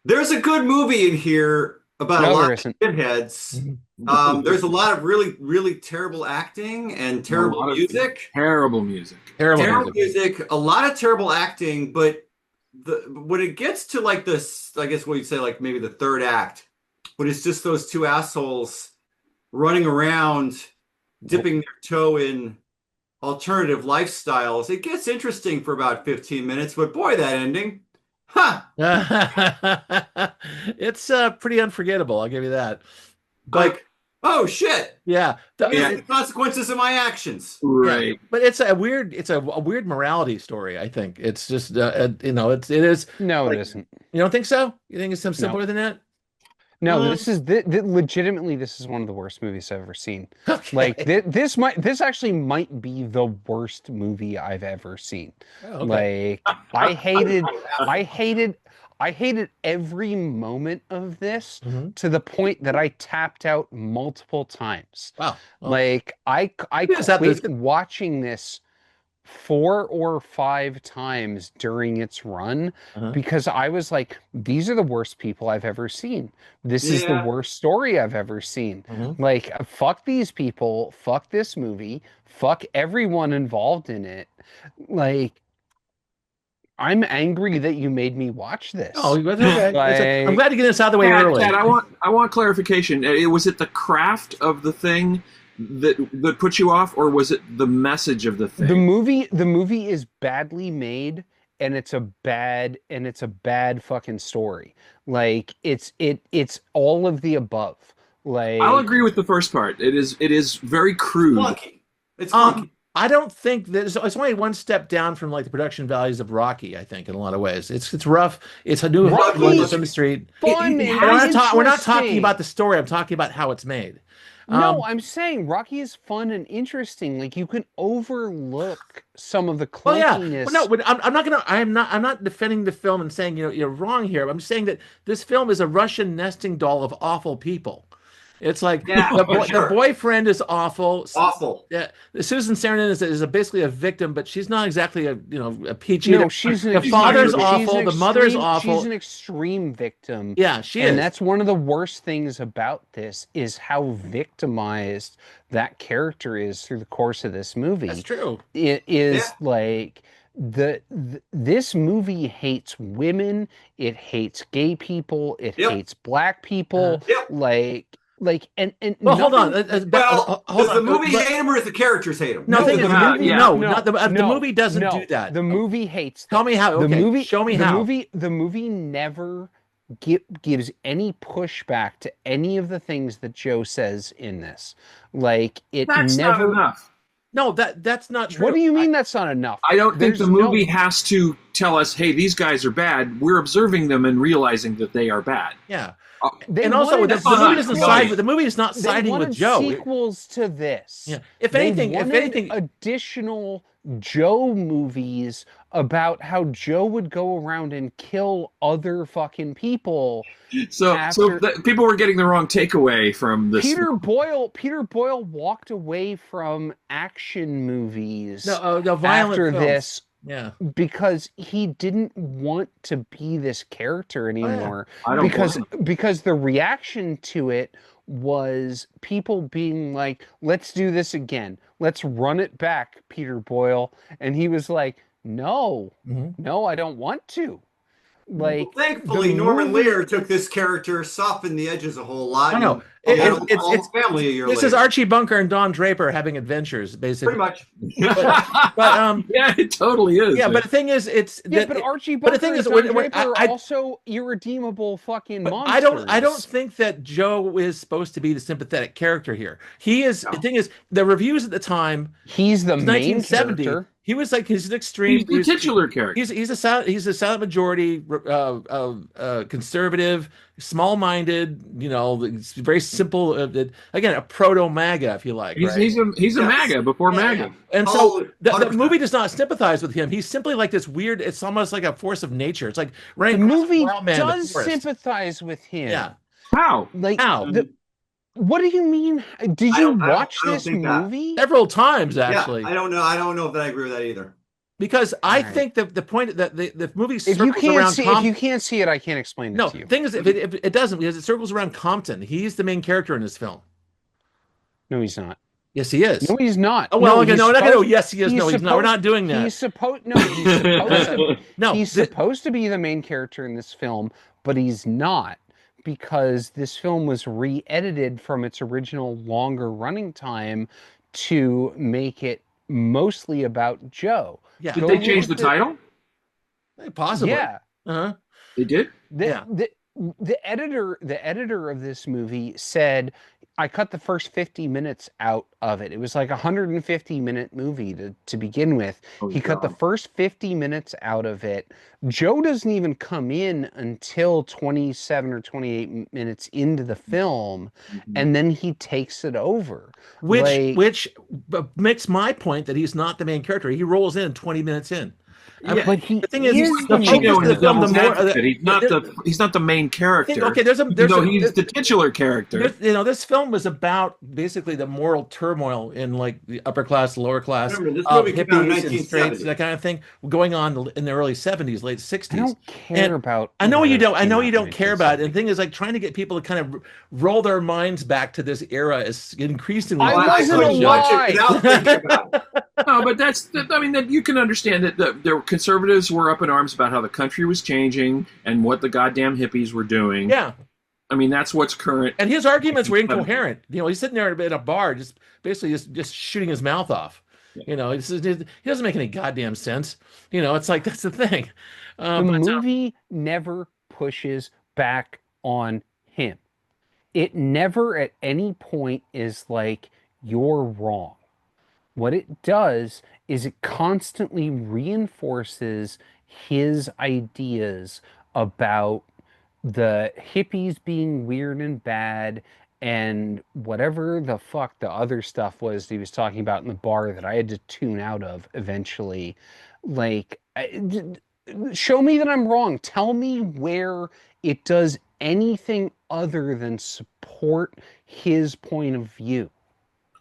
There's a good movie in here about a No, there lot of isn't. shitheads. There's a lot of really, really terrible acting and A terrible lot of music. terrible music. Terrible Terrible music. music, a lot of terrible acting, but when it gets to like this, I guess what you'd say, like maybe the third act, when it's just those two assholes running around, dipping their toe in alternative lifestyles, it gets interesting for about 15 minutes. But boy, that ending, huh? It's pretty unforgettable. I'll give you that. But Like, oh shit, yeah, here's the consequences of my actions. yeah, Right. but it's a weird morality story. I think it's just it is No, it like isn't. you don't think so? You think it's some No. simpler than that? No, Mm, this is legitimately this is one of the worst movies I've ever seen. Like okay. this actually might be the worst movie I've ever seen. Oh, okay. Like I hated every moment of this Mhm. to the point that I tapped out multiple times. Wow. Well, Like I is that quit watching this 4 or 5 times during its run uh-huh. because I was like, these are the worst people I've ever seen. This is the Yeah, worst story I've ever seen. Mhm. Like, fuck these people, fuck this movie, fuck everyone involved in it. Like, I'm angry that you made me watch Oh, this. that's okay. I'm Like, glad to get this out of the way Cat, early. I want clarification. Was it the craft of the thing that put you off, or was it the message of the the thing? movie is badly made and it's a bad fucking story. Like it's all of the above. I'll Like agree with the first part. It is very crude. clunky. It's clunky. I don't think that it's only one step down from like the production values of Rocky, I think, in a lot of ways. It's rough. It's a new Rocky's on the street. fun It and And has we're not talking interesting. about the story. I'm talking about how it's made. No, Um, I'm saying Rocky is fun and interesting. Like you can overlook some of the well, yeah. Well, no, clunkiness. but I'm not defending the film and saying, you're wrong here. I'm saying that this film is a Russian nesting doll of awful people. It's like Yeah, for the sure. boyfriend is awful. Awful. Yeah, Susan Sarandon is basically a victim, but she's not exactly a peachy. No, she's an The father's extreme. awful. The mother's She's awful. an extreme victim, Yeah, she and is. that's one of the worst things about this is how victimized that character is through the course of this That's movie. true. It Yeah. is like this movie hates women. It hates gay people. It Yep. hates black people. Yep. And Well, hold on. nothing. Well, Hold does the on. movie hate him or does the characters hate him? No, No, thing is, the the movie. movie. yeah. No, No, not the no, movie doesn't no. do that. The movie hates Tell them. me how. The Okay, movie. show me The how. movie. The movie never gives any pushback to any of the things that Joe says in this. Like it That's not never. enough. No, that's not true. What do you mean that's not enough? I don't think the There's movie no. has to tell us, "Hey, these guys are bad." We're observing them and realizing that they are bad. Yeah, They and also wanted the movie doesn't sequels. side with the movie is not They siding with wanted Joe. sequels to this. Yeah. If They anything, wanted additional Joe movies about how Joe would go around and kill other fucking people. So After- people were getting the wrong takeaway from this. Peter Boyle walked away from action movies no violent after films. this Yeah. because he didn't want to be this character anymore. I don't Because the reaction to it was people being like, let's do this again. Let's run it back, Peter Boyle. And he was like, no, Mhm. no, I don't want to. Like, Well, thankfully, the Norman movie- Lear took this character, softened the edges a whole lot. I know. And he had It's all the family a year this later. is Archie Bunker and Don Draper having adventures, Pretty basically. much. But yeah, it totally is. yeah, but the thing is, but Archie but Bunker the thing and is, Don when Draper are I also irredeemable fucking but monsters. I don't think that Joe is supposed to be the sympathetic character here. He is. No. The thing is, the reviews at the time, He's the main 1970. character. He was like he's an extreme. he's the titular character. He's a silent majority, conservative, small-minded. It's very simple. Again, a proto MAGA, if you like. He's Right? he's a Yes. MAGA before Yeah, MAGA. yeah. And Oh, so the 100%. movie does not sympathize with him. He's simply like this weird. It's almost like a force of nature. It's like The running across a movie wild man in the does forest. sympathize with him. Yeah. How? Like, How? what do you mean? Did I you don't- I don't- watch I don't this think that. movie? Several times, actually. Yeah, I don't know. I don't know if I agree with that either. because I All right. think that the point that the movie If you circles can't around see, if you can't see it, I can't explain it No, to you. thing is, if it doesn't, because it circles around Compton. He's the main character in this film. No, he's not. Yes, he No, is. he's not. Oh well, No, okay, he's no, we're not gonna. supposed. Yes, he is. He's No, he's not. We're supposed. not doing that. He's supposed. No, he's supposed to. No, He's supposed to be the main character in this film, but he's not because this film was re-edited from its original longer running time to make it mostly about Joe. yeah, Did Go they change look the at- title? possibly. Yeah. Uh-huh. They did. The, Yeah. the editor of this movie said, I cut the first 50 minutes out of it. It was like a 150-minute movie to begin with. Oh, He cut the God. first 50 minutes out of it. Joe doesn't even come in until 27 or 28 minutes into the film, and then he takes it over. Like, Which makes my point that he's not the main character. He rolls in 20 minutes in. Yeah. but he The thing is, is the the focus Pacino of in the the film, the Devil's more Advocate. He's not the main character. okay, there's He's the titular character. this film was about basically the moral turmoil in like the upper class, lower class, Remember, this movie came out in hippies and straights, 1970. that kind of thing, going on in the early 70s, late 60s. I don't care about. I know you whether don't. it I know came you out in don't care about it. 1970. And the thing is, like, trying to get people to kind of roll their minds back to this era is increasingly. I Well, wasn't couldn't watch alive. it without thinking about it. No, but I mean, that you can understand that the conservatives were up in arms about how the country was changing and what the goddamn hippies were doing. Yeah, I mean, that's what's current. and his arguments were incoherent. He's sitting there in a bar, just basically just shooting his mouth off. He doesn't make any goddamn sense. It's like that's the thing. The movie never pushes back on him. It never at any point is like, you're wrong. What it does is it constantly reinforces his ideas about the hippies being weird and bad and whatever the fuck the other stuff was he was talking about in the bar that I had to tune out of eventually. Like, show me that I'm wrong. Tell me where it does anything other than support his point of view.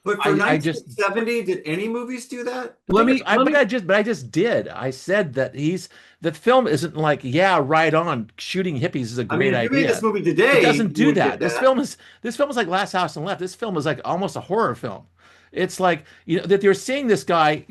But for I just- 1970, did any movies do that? Let me. But I just did. I said that the film isn't like, yeah, right on. Shooting hippies is a I mean, great if you made idea. this movie today, It doesn't you do would that. get This film is like Last House on the Left. This film is like almost a horror film. It's like that you're seeing this guy,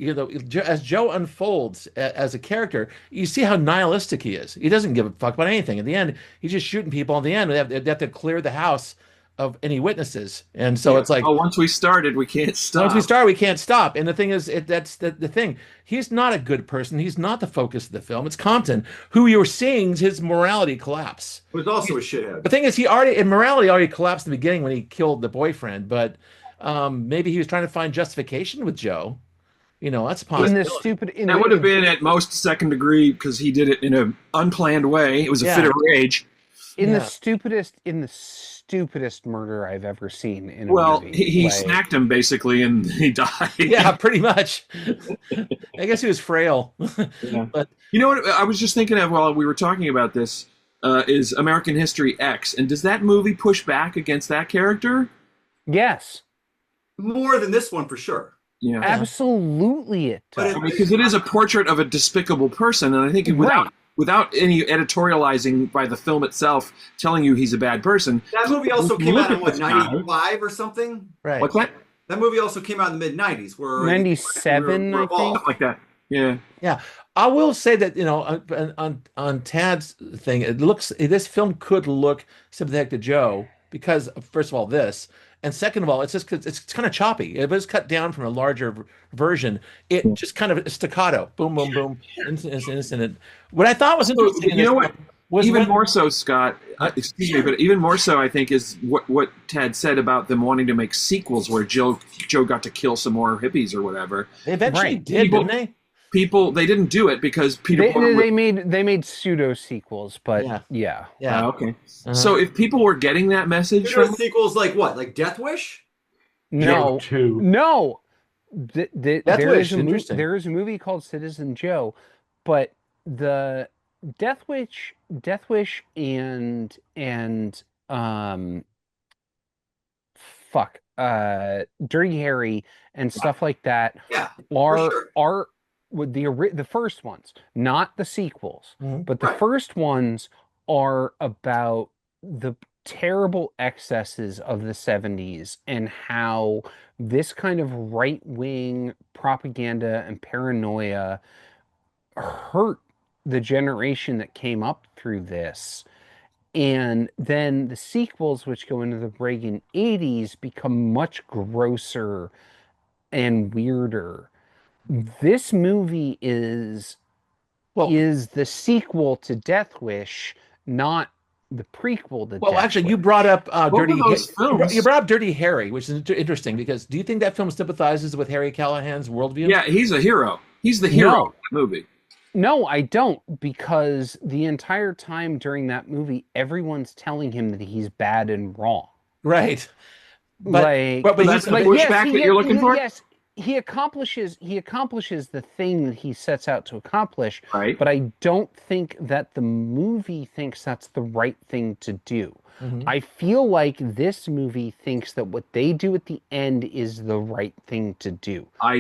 as Joe unfolds as a character, you see how nihilistic he is. He doesn't give a fuck about anything. At the end, he's just shooting people. At the end, they have to clear the house of any witnesses, and so it's like, once we started, we can't stop. once we start, we can't stop. And the thing is, that's the thing. He's not a good person. He's not the focus of the film. It's Compton, who you're seeing his morality collapse. It was also a shithead. The thing is, morality already collapsed in the beginning when he killed the boyfriend. But maybe he was trying to find justification with Joe. That's a possibility. That would have been at most second degree because he did it in an unplanned way. It was a fit of rage. In the stupidest murder I've ever seen in a Well, movie. he snacked him basically, and he died. Yeah, pretty much. I guess he was frail. Yeah. But you know what I was just thinking of while we were talking about this is American History X, and does that movie push back against that character? Yes. More than this one for sure. Yeah, Absolutely it does. because it is a portrait of a despicable person, and I think without any editorializing by the film itself telling you he's a bad person. That movie also came Look out in at what, this guy. 95 or something? right. What's that? That movie also came out in the mid 90s, where 97, I think. Something like that. Yeah. Yeah, I will say that on Tad's thing, this film could look sympathetic to Joe because first of all this, and second of all, it's kind of choppy. It was cut down from a larger version. It just kind of staccato, boom, boom, boom, instant. What I thought was interesting, in You this know what? film was Even when- more so, Scott. Excuse me, but even more so, I think, is what Tad said about them wanting to make sequels where Joe got to kill some more hippies or whatever. they eventually Right. did, didn't they? People they didn't do it because Peter. They made pseudo sequels, but Yeah. yeah. Yeah. Okay. Uh-huh. So if people were getting that message There from are sequels like what? Like Death Wish? No, Joe 2. no. Death There Wish, is a interesting. there is a movie called Citizen Joe, but the Death Wish and Dirty Harry and stuff like that Yeah, are sure. are with the first ones, not the sequels, but the Right. first ones are about the terrible excesses of the 70s and how this kind of right-wing propaganda and paranoia hurt the generation that came up through this. And then the sequels, which go into the Reagan 80s, become much grosser and weirder. This movie is Well, the sequel to Death Wish, not the prequel to well, Death actually, you Wish. brought up Both of those films. You brought up Dirty Harry, which is interesting because do you think that film sympathizes with Harry Callahan's worldview? Yeah, he's a hero. He's the hero of the movie. No, I don't, because the entire time during that movie, everyone's telling him that he's bad and wrong. Right. But that's the pushback that you're looking for? Yes, he accomplishes the thing that he sets out to accomplish. Right. But I don't think that the movie thinks that's the right thing to do. Mhm. I feel like this movie thinks that what they do at the end is the right thing to do. I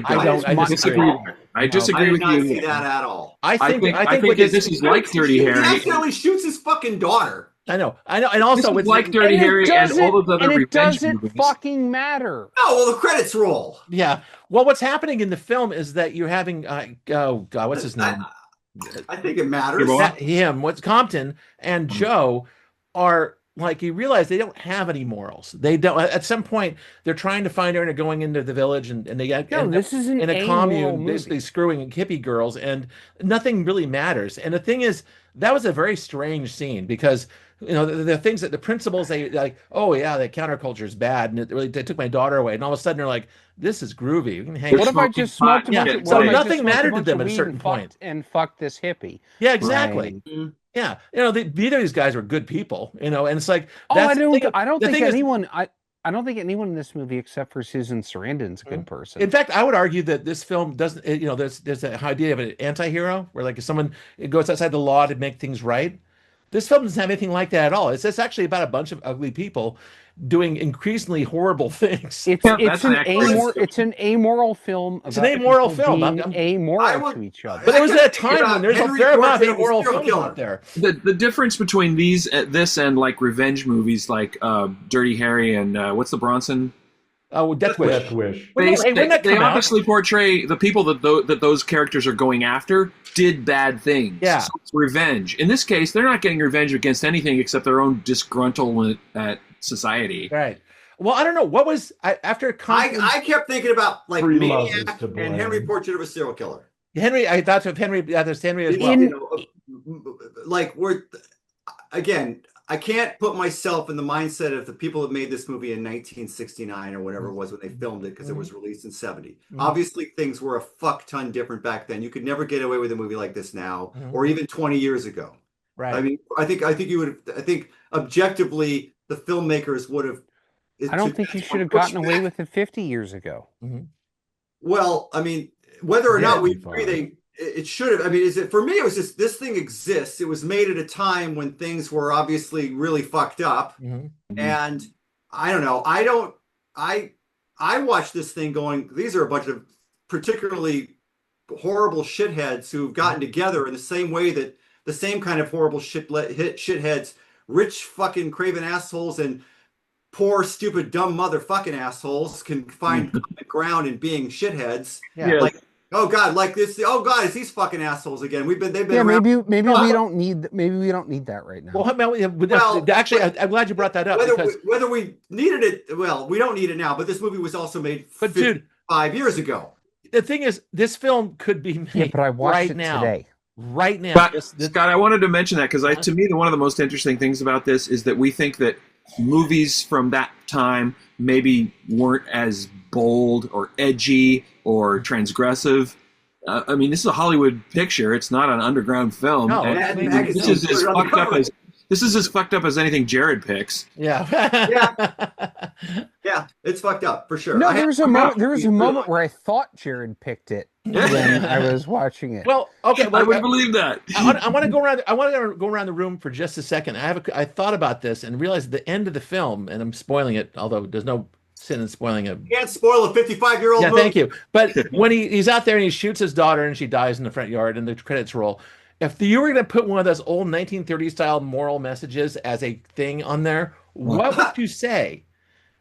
disagree. I disagree I with did not you. see that at all. I think that this is like Dirty He Harry. accidentally shoots his fucking daughter. I know, and also This is it's like Dirty Harry and all those other and it revenge doesn't movies. fucking matter. No, well, the credits roll. yeah. Well, what's happening in the film is that you're having oh god, what's his name? I think it matters. What's Compton and Joe are like you realize they don't have any morals. They don't. At some point, they're trying to find her and they're going into the village and they got this is in a amoral commune, movie. basically screwing hippie girls, and nothing really matters. And the thing is, that was a very strange scene because the things that the principles they like. Oh yeah, the counterculture is bad, and they took my daughter away. And all of a sudden, they're like, "This is groovy. We can hang." What if I just smoked a bunch of so what if I just nothing smoked a mattered to bunch them of at a weed certain and point. and fucked this hippie? Yeah, exactly. Right. Yeah, neither of these guys were good people, and it's like I don't think anyone in this movie except for Susan Sarandon's a good person. In fact, I would argue that this film doesn't. There's an idea of an anti-hero where like if someone goes outside the law to make things right. This film doesn't have anything like that at all. It's actually about a bunch of ugly people doing increasingly horrible things. It's an amoral film. It's an amoral film. Being amoral to each other. But there was a time when there's a fair amount of amoral films out there. The difference between this and like revenge movies like Dirty Harry and what's the Bronson? Oh, Death Wish. Death Wish. They obviously portray the people that those characters are going after did bad things. Yeah. So it's revenge. In this case, they're not getting revenge against anything except their own disgruntlement at society. Right. Well, I don't know. What was after I kept thinking about like Free love Maniac is to blame. and Henry Portrait of a Serial Killer. Henry? I thought of Henry. Yeah, there's Henry as well. Like again, I can't put myself in the mindset of the people that made this movie in 1969 or whatever it was when they filmed it because it was released in 70. Obviously, things were a fuck ton different back then. You could never get away with a movie like this now, or even 20 years ago. Right. I mean, I think you would. I think objectively, the filmmakers would have. I don't think you should have gotten away with it 50 years ago. Well, I mean, whether or not we agree, it should have. I mean, for me? It was just this thing exists. It was made at a time when things were obviously really fucked up, and I don't know. I watched this thing going. These are a bunch of particularly horrible shitheads who've gotten together in the same way that the same kind of horrible shitheads, rich fucking craven assholes and poor stupid dumb motherfucking assholes can find common ground in being shitheads. Yeah. Like, oh god, like this. Oh god, it's these fucking assholes again. They've been around. Maybe we don't need that right now. Well, actually, I'm glad you brought that up. Whether we needed it, well, we don't need it now. But this movie was also made 5 years ago. The thing is, this film could be made but I watched right it now. today. Right now. Scott, I wanted to mention that because to me, one of the most interesting things about this is that we think that movies from that time maybe weren't as bold or edgy or transgressive. I mean, this is a Hollywood picture. It's not an underground film. No, this is as fucked up as anything Jared picks. Yeah. Yeah, it's fucked up for sure. No, there was a moment where I thought Jared picked it when I was watching it. Well, okay, I would believe that. I want to go around. I want to go around the room for just a second. I thought about this and realized at the end of the film, and I'm spoiling it, although there's no sin in spoiling a. You can't spoil a 55-year-old Yeah, movie. thank you. But when he's out there and he shoots his daughter and she dies in the front yard and the credits roll, if you were going to put one of those old 1930s style moral messages as a thing on there, what would you say?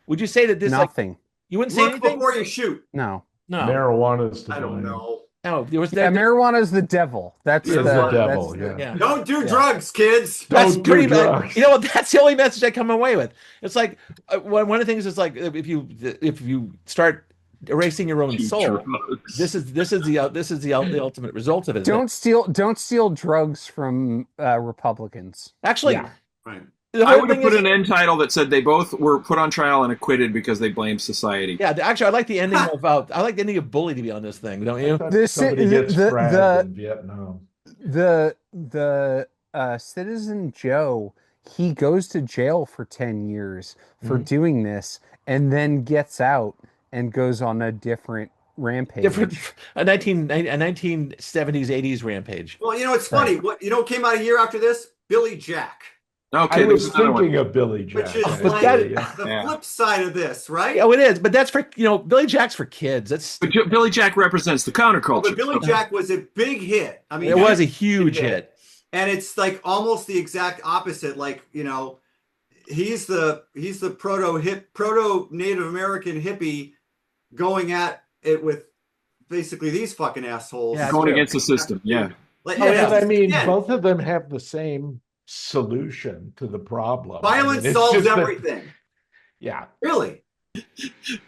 Would you say that this Nothing. you wouldn't say Look anything? before you shoot. No. No. Marijuana is to I don't blame. know. No, there was Yeah, marijuana is the devil. That's It's the the devil, that's- yeah. Don't do Yeah. drugs, kids. That's Don't do pretty bad. drugs. You know what? That's the only message I come away with. It's like one of the things is like if you start erasing your own soul, Drugs. this is the ultimate result of it. Don't steal drugs from Republicans. Actually, Yeah. Right. the I whole would have thing put is, an end title that said they both were put on trial and acquitted because they blamed society. yeah. Actually, I like the ending of I like the ending of Bully to be on this thing, don't I you? thought The- somebody the- gets the- fragged the- in Vietnam. The Citizen Joe, he goes to jail for 10 years for doing this and then gets out and goes on a different rampage. A 1970s 80s rampage. Well, you know, it's funny. What came out a year after this? Billy Jack, Okay, I there's was another one. thinking of Billy Jack. which is but like that- the Yeah. flip side of this, right? Oh, it is, but that's for Billy Jack's for kids. That's But Billy Jack represents the counterculture. But Billy Jack was a big hit. I mean, it was a huge hit. and it's like almost the exact opposite. Like, he's the proto Native American hippie going at it with basically these fucking assholes. Yeah, Going true. against the system. Yeah. Like, Oh, yeah, but I mean, again, both of them have the same solution to the problem. violence I mean, it's solves just that- everything. Yeah. Really.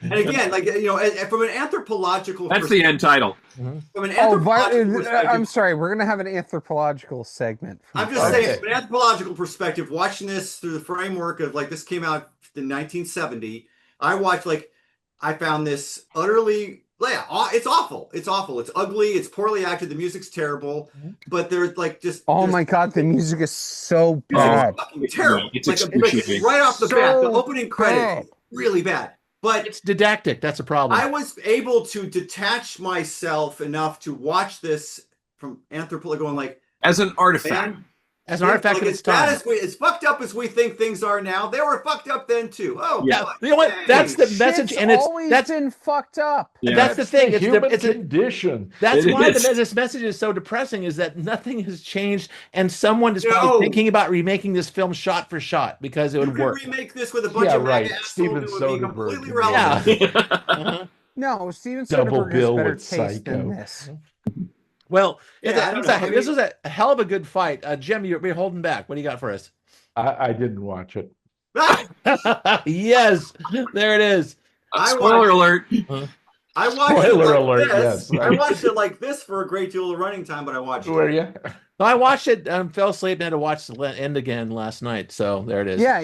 And again, like, from an anthropological That's the end title. from an Oh, anthropological perspective, I'm sorry. We're gonna have an anthropological segment. I'm just Okay. saying, from an anthropological perspective, watching this through the framework of like this came out in 1970. I found this utterly, it's awful. It's awful. It's ugly. It's poorly acted. The music's terrible. But there's like just Oh there's- my god, the music is so it's bad. fucking terrible. It's like excruciating. right off the bat, the So opening credit, bad. really bad. But It's didactic. That's a problem. I was able to detach myself enough to watch this from anthropology, going like, As an artifact. man, As an artifact of like, its time. as fucked up as we think things are now, they were fucked up then too. Oh, Yeah. fuck, You know what? dang. That's the message, Shit's and it's always that's been fucked up. Yeah. that's the thing. It's human it's condition. that's It why is. this message is so depressing. Is that nothing has changed, and someone is No. probably thinking about remaking this film shot for shot because it You would could work. remake this with a bunch Yeah, of right. MAGA assholes Steven who would be Soderbergh completely could relevant. do Yeah. Uh-huh. No, Steven Double Soderbergh has bill better with taste than Psycho. this. Well, Yeah, I don't know. this was a hell of a good fight. Jim, you're holding back. What do you got for us? I didn't watch it. Yes, there it is. Spoiler alert. I watched Spoiler it like alert, this. yes. I watched it like this for a great deal of running time, but I watched Were it. you? No, I watched it. Fell asleep and had to watch the end again last night. So there it is. Yeah,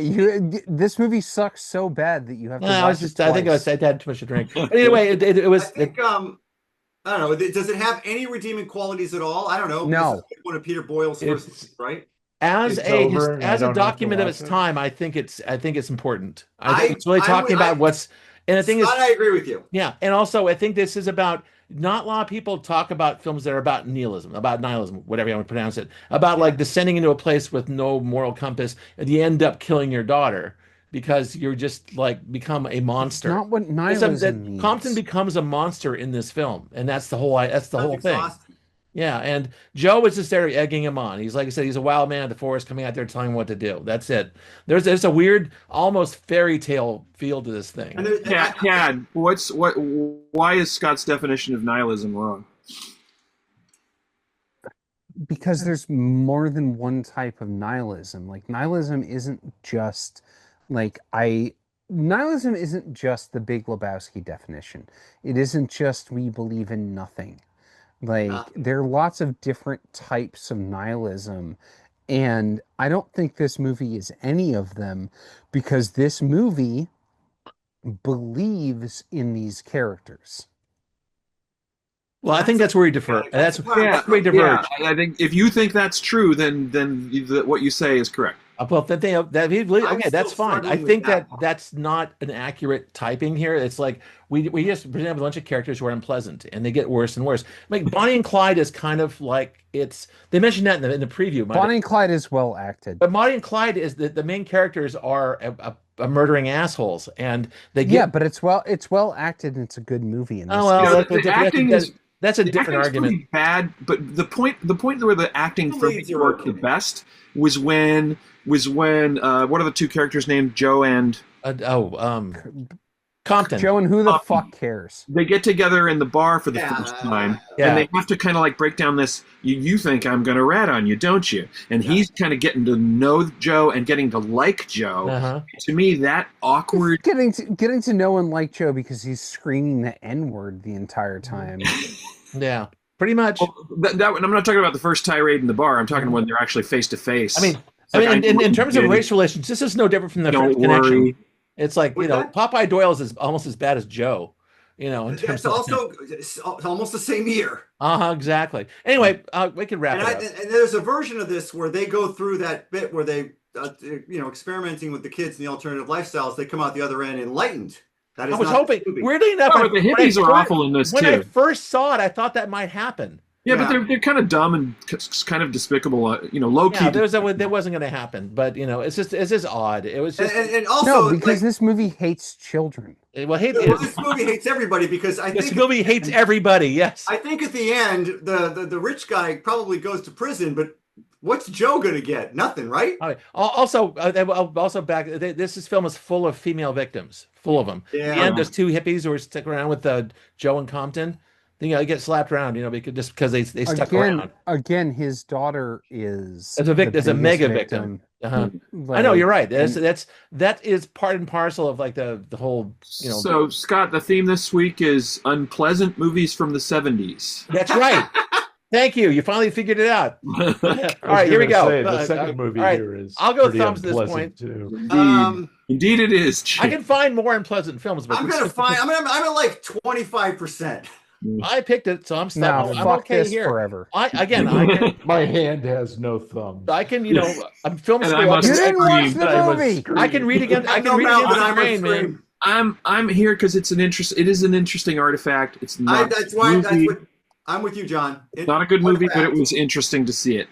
this movie sucks so bad that you have to No, watch I was just. it I think twice. I had too much to drink. But anyway, it I was. think I don't know. Does it have any redeeming qualities at all? I don't know. No. This is one of Peter Boyle's It's- first, right? As It's over and I as a don't have to document of watch its it. time, I think it's important. I think I- it's really I talking would- about what's. And the thing is, Scott, I agree with you. yeah, and also I think this is about not a lot of people talk about films that are about nihilism, whatever you want to pronounce it, about like descending into a place with no moral compass, and you end up killing your daughter because you're just like become a monster. Not what It's nihilism means. Compton becomes a monster in this film, and that's the whole whole Sounds thing. exhausting. Yeah, and Joe is just there egging him on. He's like I said, he's a wild man of the forest coming out there telling him what to do. That's it. There's a weird, almost fairy tale feel to this thing. And there- Tad, why is Scott's definition of nihilism wrong? Because there's more than one type of nihilism. Like nihilism isn't just nihilism isn't just the Big Lebowski definition. It isn't just we believe in nothing. Like there are lots of different types of nihilism, and I don't think this movie is any of them because this movie believes in these characters. Well, I think that's where we defer. That's where we diverge. I think if you think that's true, then what you say is correct. Well, okay, that's still fine. I struggling think with that that that's not an accurate typing here. It's like we just present a bunch of characters who are unpleasant, and they get worse and worse. Like Bonnie and Clyde is kind of like they mentioned that in the preview. Bonnie and Clyde is well acted. But Bonnie and Clyde is the main characters are murdering assholes, and they Yeah, get but it's well acted and it's a good movie in this. oh well, the acting is that's a the different acting's argument. pretty bad, but the point where the acting The for me leads are worked the okay. best was when what are the two characters named Joe and Compton. Joe, and who the fuck cares? they get together in the bar for the Yeah. first time, Yeah. and they have to kind of like break down this. You think I'm going to rat on you, don't you? And he's kind of getting to know Joe and getting to like Joe. Uh-huh. To me, that awkward. Getting to know and like Joe because he's screaming the N-word the entire time. Yeah, pretty much. Well, I'm not talking about the first tirade in the bar. I'm talking when they're actually face to face. I mean, in terms of race relations, this is no different from the Don't French Connection. worry. It's like, What's that? Popeye Doyle is almost as bad as Joe, in terms It's also it's almost the same year. exactly. Anyway, we can wrap And, it up. and there's a version of this where they go through that bit where they, experimenting with the kids and the alternative lifestyles. They come out the other end enlightened. That is I was not hoping, the movie. weirdly enough, Oh, but the hippies are awful in this when I too. first saw it, I thought that might happen. Yeah, but Yeah. they're kind of dumb and kind of despicable. Low key. Yeah, that wasn't going to happen, but it's just odd. It was just And also, No, because this movie hates children. this movie hates everybody because this movie hates everybody. Yes, I think at the end, the rich guy probably goes to prison, but what's Joe gonna get? Nothing, right? All right. Also back. This film is full of female victims, full of them. Yeah. And there's two hippies who are stuck around with Joe and Compton. They get slapped around, because they stuck around. Again, his daughter is As a the mega biggest victim. Uh-huh. Like, I know you're right. That is part and parcel of like the whole. So Scott, the theme this week is unpleasant movies from the 70s. That's right. Thank you. You finally figured it out. All right, here we go. The second movie all right, here is I'll go pretty thumbs at this unpleasant, point. too. Indeed it is. I can find more unpleasant films, but I'm at like 25%. I picked it, so I'm No, I'm fuck okay this here. forever. I can, My hand has no thumb. I'm film And I school. must You didn't watch scream. the I must movie. scream. I can read again. I can read Mount against the Oppenheimer grain, man. scream. I'm here because it is an interesting artifact. It's not That's a why movie. I'm with you, John. Not a good movie, but it fact. was interesting to see it.